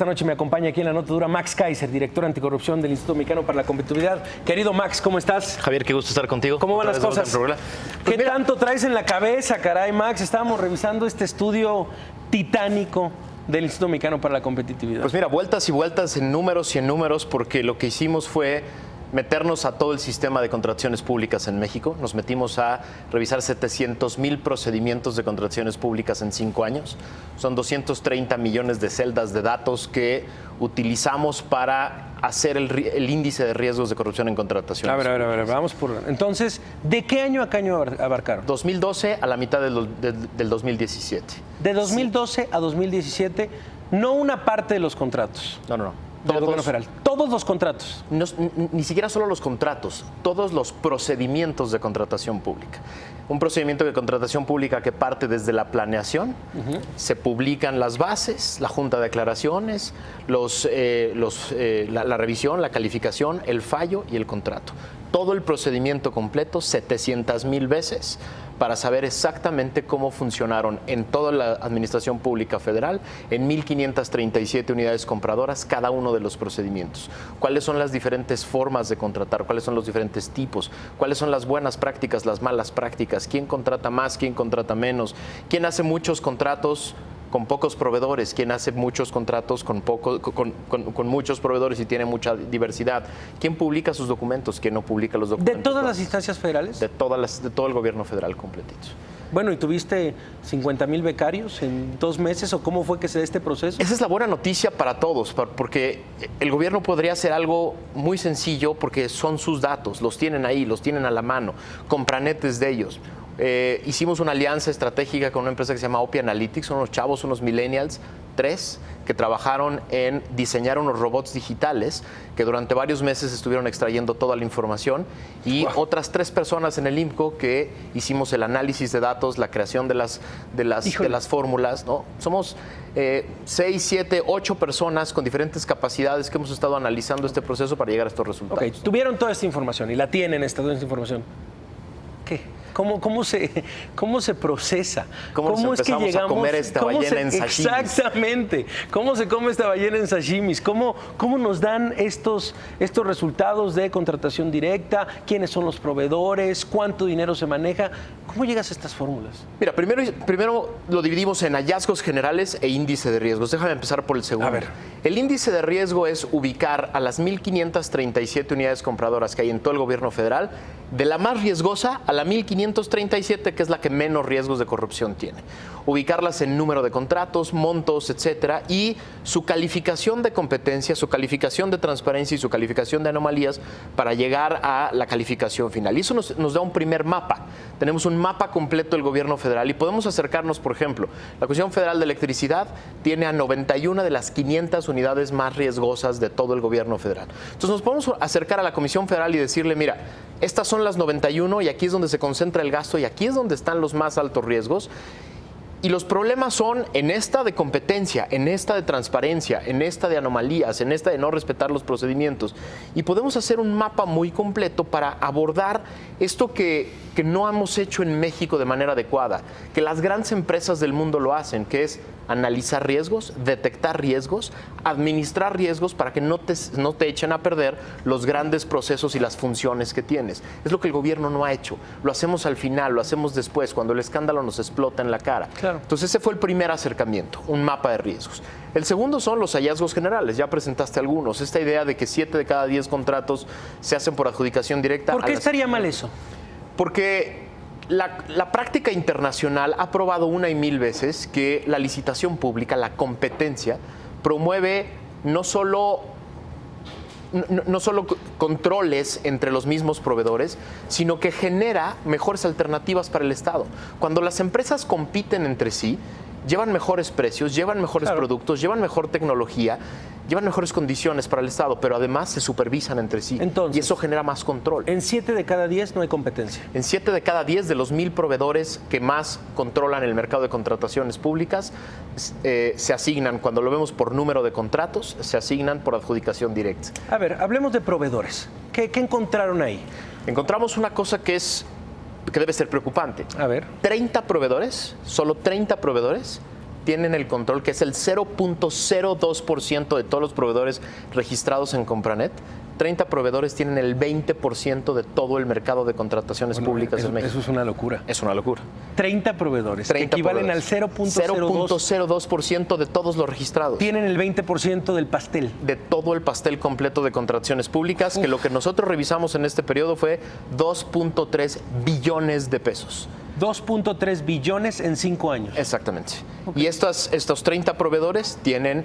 esta noche me acompaña aquí en la Nota Dura Max Kaiser, director anticorrupción del Instituto Mexicano para la Competitividad. Querido Max, ¿cómo estás? Javier, qué gusto estar contigo. ¿Cómo van las cosas? ¿Qué tanto traes en la cabeza, caray, Max? Estábamos revisando este estudio titánico del Instituto Mexicano para la Competitividad. Pues mira, vueltas y vueltas en números y en números, porque lo que hicimos fue meternos a todo el sistema de contrataciones públicas en México. Nos metimos a revisar 700,000 procedimientos de contrataciones públicas en 5 años. Son 230 millones de celdas de datos que utilizamos para hacer el índice de riesgos de corrupción en contrataciones. A ver, vamos por... Entonces, ¿de qué año a qué año abarcaron? 2012 a la mitad del 2017. De 2012 a 2017, no una parte de los contratos. No. Del gobierno federal. Todos los contratos. No, ni siquiera solo los contratos, todos los procedimientos de contratación pública. Un procedimiento de contratación pública que parte desde la planeación, se publican las bases, la junta de declaraciones, la revisión, la calificación, el fallo y el contrato. Todo el procedimiento completo, 700,000 veces, para saber exactamente cómo funcionaron en toda la administración pública federal, en 1,537 unidades compradoras, cada uno de los procedimientos. ¿Cuáles son las diferentes formas de contratar? ¿Cuáles son los diferentes tipos? ¿Cuáles son las buenas prácticas, las malas prácticas? ¿Quién contrata más? ¿Quién contrata menos? ¿Quién hace muchos contratos con pocos proveedores? ¿Quién hace muchos contratos con muchos proveedores y tiene mucha diversidad? ¿Quién publica sus documentos? ¿Quién no publica los documentos? ¿De todas las instancias federales? De todo el gobierno federal completito. Bueno, ¿y tuviste 50,000 becarios en 2 meses o cómo fue que se da este proceso? Esa es la buena noticia para todos, porque el gobierno podría hacer algo muy sencillo porque son sus datos, los tienen ahí, los tienen a la mano, compranetes de ellos. Hicimos una alianza estratégica con una empresa que se llama Opia Analytics, son unos chavos, unos millennials, 3, que trabajaron en diseñar unos robots digitales que durante varios meses estuvieron extrayendo toda la información, y otras 3 personas en el IMCO que hicimos el análisis de datos, la creación de las fórmulas, ¿no? Somos 6, 7, 8 personas con diferentes capacidades que hemos estado analizando este proceso para llegar a estos resultados. Ok, tuvieron toda esta información y la tienen toda esta información. ¿Qué? ¿Cómo se procesa? ¿Cómo es que llegamos a comer esta ballena en sashimis? Exactamente. ¿Cómo se come esta ballena en sashimis? ¿Cómo nos dan estos resultados de contratación directa? ¿Quiénes son los proveedores? ¿Cuánto dinero se maneja? ¿Cómo llegas a estas fórmulas? Mira, primero lo dividimos en hallazgos generales e índice de riesgos. Déjame empezar por el segundo. A ver. El índice de riesgo es ubicar a las 1,537 unidades compradoras que hay en todo el gobierno federal, de la más riesgosa a la 1,537, que es la que menos riesgos de corrupción tiene. Ubicarlas en número de contratos, montos, etcétera, y su calificación de competencia, su calificación de transparencia y su calificación de anomalías para llegar a la calificación final. Y eso nos da un primer mapa. Tenemos un mapa completo del gobierno federal y podemos acercarnos, por ejemplo, la Comisión Federal de Electricidad tiene a 91 de las 500 unidades más riesgosas de todo el gobierno federal. Entonces nos podemos acercar a la Comisión Federal y decirle, mira, estas son las 91 y aquí es donde se concentra el gasto y aquí es donde están los más altos riesgos. Y los problemas son en esta de competencia, en esta de transparencia, en esta de anomalías, en esta de no respetar los procedimientos. Y podemos hacer un mapa muy completo para abordar esto que no hemos hecho en México de manera adecuada, que las grandes empresas del mundo lo hacen, que es analizar riesgos, detectar riesgos, administrar riesgos para que no te echen a perder los grandes procesos y las funciones que tienes. Es lo que el gobierno no ha hecho. Lo hacemos al final, lo hacemos después, cuando el escándalo nos explota en la cara. Claro. Entonces ese fue el primer acercamiento, un mapa de riesgos. El segundo son los hallazgos generales, ya presentaste algunos. Esta idea de que 7 de cada 10 contratos se hacen por adjudicación directa. ¿Por qué estaría mal eso? Porque la práctica internacional ha probado 1 y 1000 veces que la licitación pública, la competencia, promueve no solo controles entre los mismos proveedores, sino que genera mejores alternativas para el Estado. Cuando las empresas compiten entre sí, llevan mejores precios, llevan mejores productos, llevan mejor tecnología, llevan mejores condiciones para el Estado, pero además se supervisan entre sí. Entonces, y eso genera más control. En 7 de cada 10 no hay competencia. En 7 de cada 10 de los 1,000 proveedores que más controlan el mercado de contrataciones públicas, se asignan, cuando lo vemos por número de contratos, se asignan por adjudicación directa. A ver, hablemos de proveedores. ¿Qué encontraron ahí? Encontramos una cosa que debe ser preocupante. A ver. 30 proveedores, solo 30 proveedores, tienen el control, que es el 0.02% de todos los proveedores registrados en Compranet. 30 proveedores tienen el 20% de todo el mercado de contrataciones públicas en México. Eso es una locura. Es una locura. 30 proveedores, 30 que equivalen proveedores. al 0.02% de todos los registrados. Tienen el 20% del pastel. De todo el pastel completo de contrataciones públicas, que lo que nosotros revisamos en este periodo fue 2.3 billones de pesos. 2.3 billones en 5 años. Exactamente. Okay. Y estos 30 proveedores tienen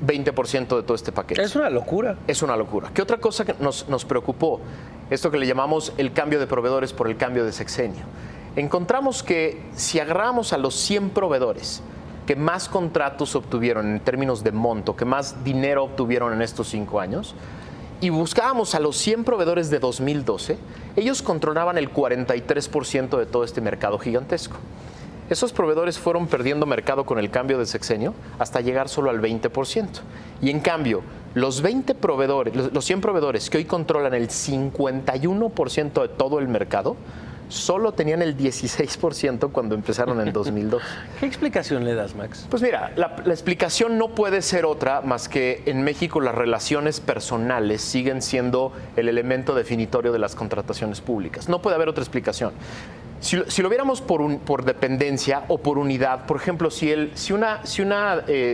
20% de todo este paquete. Es una locura. Es una locura. ¿Qué otra cosa que nos preocupó? Esto que le llamamos el cambio de proveedores por el cambio de sexenio. Encontramos que si agarramos a los 100 proveedores que más contratos obtuvieron en términos de monto, que más dinero obtuvieron en estos 5 años, y buscábamos a los 100 proveedores de 2012, ellos controlaban el 43% de todo este mercado gigantesco. Esos proveedores fueron perdiendo mercado con el cambio de sexenio hasta llegar solo al 20%. Y en cambio, los 100 proveedores que hoy controlan el 51% de todo el mercado, solo tenían el 16% cuando empezaron en 2002. ¿Qué explicación le das, Max? Pues mira, la explicación no puede ser otra más que en México las relaciones personales siguen siendo el elemento definitorio de las contrataciones públicas. No puede haber otra explicación. Si lo viéramos por dependencia o por unidad, por ejemplo, si una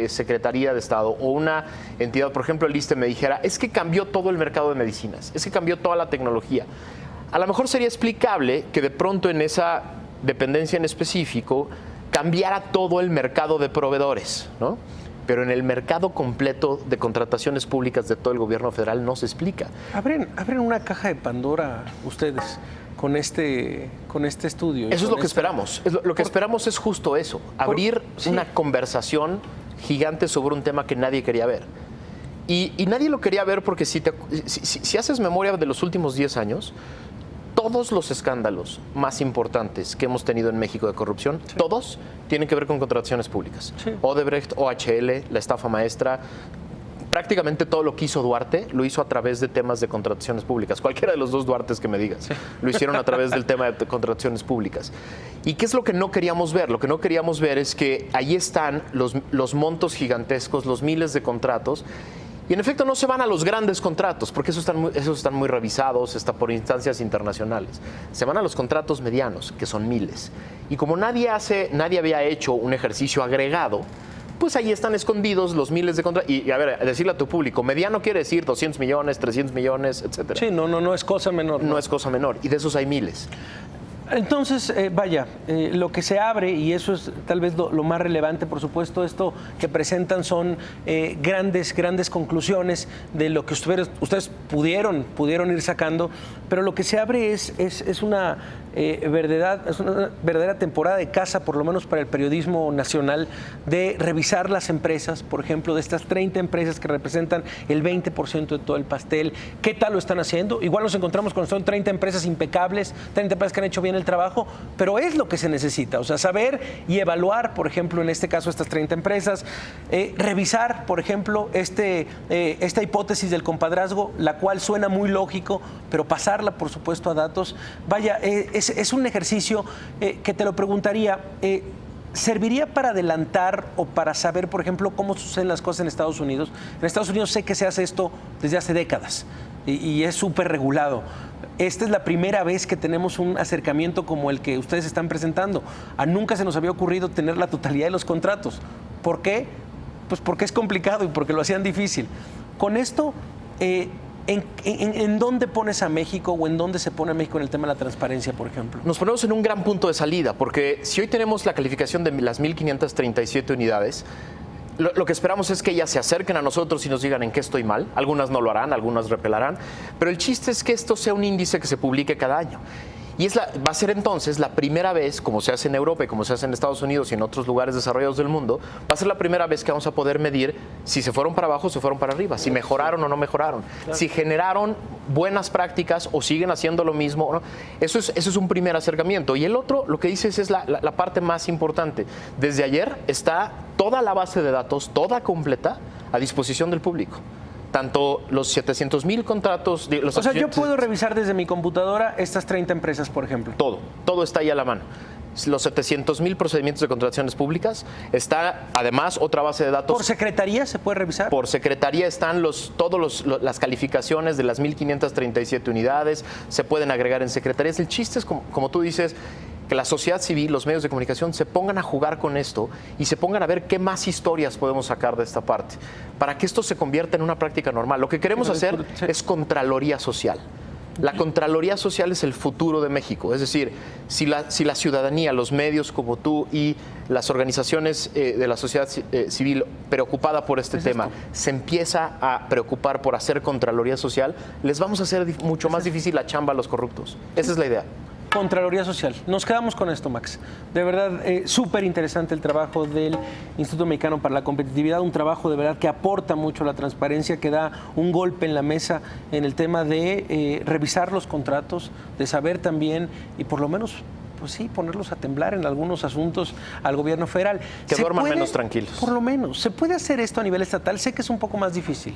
Secretaría de Estado o una entidad, por ejemplo el ISSSTE, me dijera, es que cambió todo el mercado de medicinas, es que cambió toda la tecnología, a lo mejor sería explicable que de pronto en esa dependencia en específico cambiara todo el mercado de proveedores, ¿no? Pero en el mercado completo de contrataciones públicas de todo el gobierno federal no se explica. Abren una caja de Pandora ustedes con este estudio. Eso es lo que esperamos. Lo que esperamos es justo eso, abrir una conversación gigante sobre un tema que nadie quería ver. Y nadie lo quería ver porque si haces memoria de los últimos 10 años, todos los escándalos más importantes que hemos tenido en México de corrupción, todos tienen que ver con contrataciones públicas. Sí. Odebrecht, OHL, la estafa maestra. Prácticamente todo lo que hizo Duarte lo hizo a través de temas de contrataciones públicas. Cualquiera de los dos Duartes que me digas, lo hicieron a través del tema de contrataciones públicas. ¿Y qué es lo que no queríamos ver? Lo que no queríamos ver es que ahí están los montos gigantescos, los miles de contratos. Y en efecto no se van a los grandes contratos, porque esos están muy revisados, está por instancias internacionales. Se van a los contratos medianos, que son miles. Y como nadie había hecho un ejercicio agregado, pues ahí están escondidos los miles de contratos. Y a ver, decirle a tu público, mediano quiere decir 200 millones, 300 millones, etcétera. Sí, no es cosa menor. No es cosa menor, y de esos hay miles. Entonces, lo que se abre, y eso es tal vez lo más relevante, por supuesto, esto que presentan son grandes conclusiones de lo que ustedes pudieron ir sacando, pero lo que se abre es una verdadera temporada de caza, por lo menos para el periodismo nacional, de revisar las empresas, por ejemplo, de estas 30 empresas que representan el 20% de todo el pastel. ¿Qué tal lo están haciendo? Igual nos encontramos con son 30 empresas impecables, 30 empresas que han hecho bien el trabajo, pero es lo que se necesita, o sea, saber y evaluar, por ejemplo, en este caso estas 30 empresas, revisar, por ejemplo, esta hipótesis del compadrazgo, la cual suena muy lógico, pero pasarla, por supuesto, a datos. Vaya, es un ejercicio que te lo preguntaría, ¿serviría para adelantar o para saber, por ejemplo, cómo suceden las cosas en Estados Unidos? En Estados Unidos sé que se hace esto desde hace décadas y es súper regulado. Esta es la primera vez que tenemos un acercamiento como el que ustedes están presentando. Nunca se nos había ocurrido tener la totalidad de los contratos. ¿Por qué? Pues porque es complicado y porque lo hacían difícil. Con esto, ¿en dónde pones a México o en dónde se pone a México en el tema de la transparencia, por ejemplo? Nos ponemos en un gran punto de salida, porque si hoy tenemos la calificación de las 1.537 unidades, lo que esperamos es que ellas se acerquen a nosotros y nos digan en qué estoy mal. Algunas no lo harán, algunas repelarán, pero el chiste es que esto sea un índice que se publique cada año. Y va a ser entonces la primera vez, como se hace en Europa y como se hace en Estados Unidos y en otros lugares desarrollados del mundo, va a ser la primera vez que vamos a poder medir si se fueron para abajo o se fueron para arriba, si mejoraron o no mejoraron, si generaron buenas prácticas o siguen haciendo lo mismo, ¿no? Eso es un primer acercamiento. Y el otro, lo que dices, es la parte más importante. Desde ayer está toda la base de datos, toda completa, a disposición del público. Tanto los 700,000 contratos... O sea, yo puedo revisar desde mi computadora estas 30 empresas, por ejemplo. Todo está ahí a la mano. los 700,000 procedimientos de contrataciones públicas. Está además otra base de datos. ¿Por secretaría se puede revisar? Por secretaría están las calificaciones de las 1,537 unidades, se pueden agregar en secretarías. El chiste es, como tú dices, que la sociedad civil, los medios de comunicación se pongan a jugar con esto y se pongan a ver qué más historias podemos sacar de esta parte, para que esto se convierta en una práctica normal. Lo que queremos hacer es Contraloría Social. La Contraloría Social es el futuro de México. Es decir, si la ciudadanía, los medios como tú y las organizaciones de la sociedad civil preocupada por este tema se empieza a preocupar por hacer Contraloría Social, les vamos a hacer mucho más difícil la chamba a los corruptos. Esa es la idea. Contraloría Social. Nos quedamos con esto, Max. De verdad, súper interesante el trabajo del Instituto Mexicano para la Competitividad, un trabajo de verdad que aporta mucho a la transparencia, que da un golpe en la mesa en el tema de revisar los contratos, de saber también y por lo menos, pues sí, ponerlos a temblar en algunos asuntos al gobierno federal. Que duerman menos tranquilos. Por lo menos. ¿Se puede hacer esto a nivel estatal? Sé que es un poco más difícil.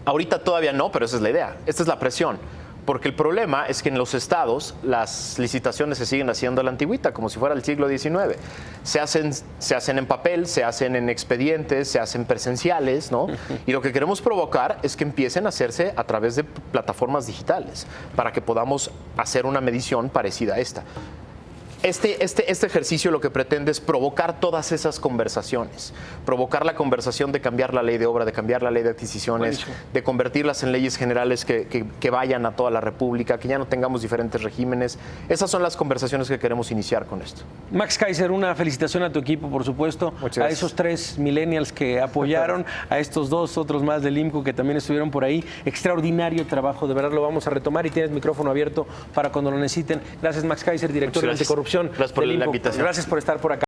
Ahorita todavía no, pero esa es la idea. Esta es la presión. Porque el problema es que en los estados las licitaciones se siguen haciendo a la antigüita, como si fuera el siglo XIX. Se hacen en papel, se hacen en expedientes, se hacen presenciales, ¿no? Y lo que queremos provocar es que empiecen a hacerse a través de plataformas digitales, para que podamos hacer una medición parecida a esta. Este ejercicio lo que pretende es provocar todas esas conversaciones, provocar la conversación de cambiar la ley de obra, de cambiar la ley de adquisiciones, buenísimo, de convertirlas en leyes generales que vayan a toda la República, que ya no tengamos diferentes regímenes. Esas son las conversaciones que queremos iniciar con esto. Max Kaiser, una felicitación a tu equipo, por supuesto, a esos 3 millennials que apoyaron, a estos 2 otros más del IMCO que también estuvieron por ahí. Extraordinario trabajo, de verdad lo vamos a retomar y tienes micrófono abierto para cuando lo necesiten. Gracias, Max Kaiser, director de Anticorrupción. Gracias por la invitación. Gracias por estar por acá.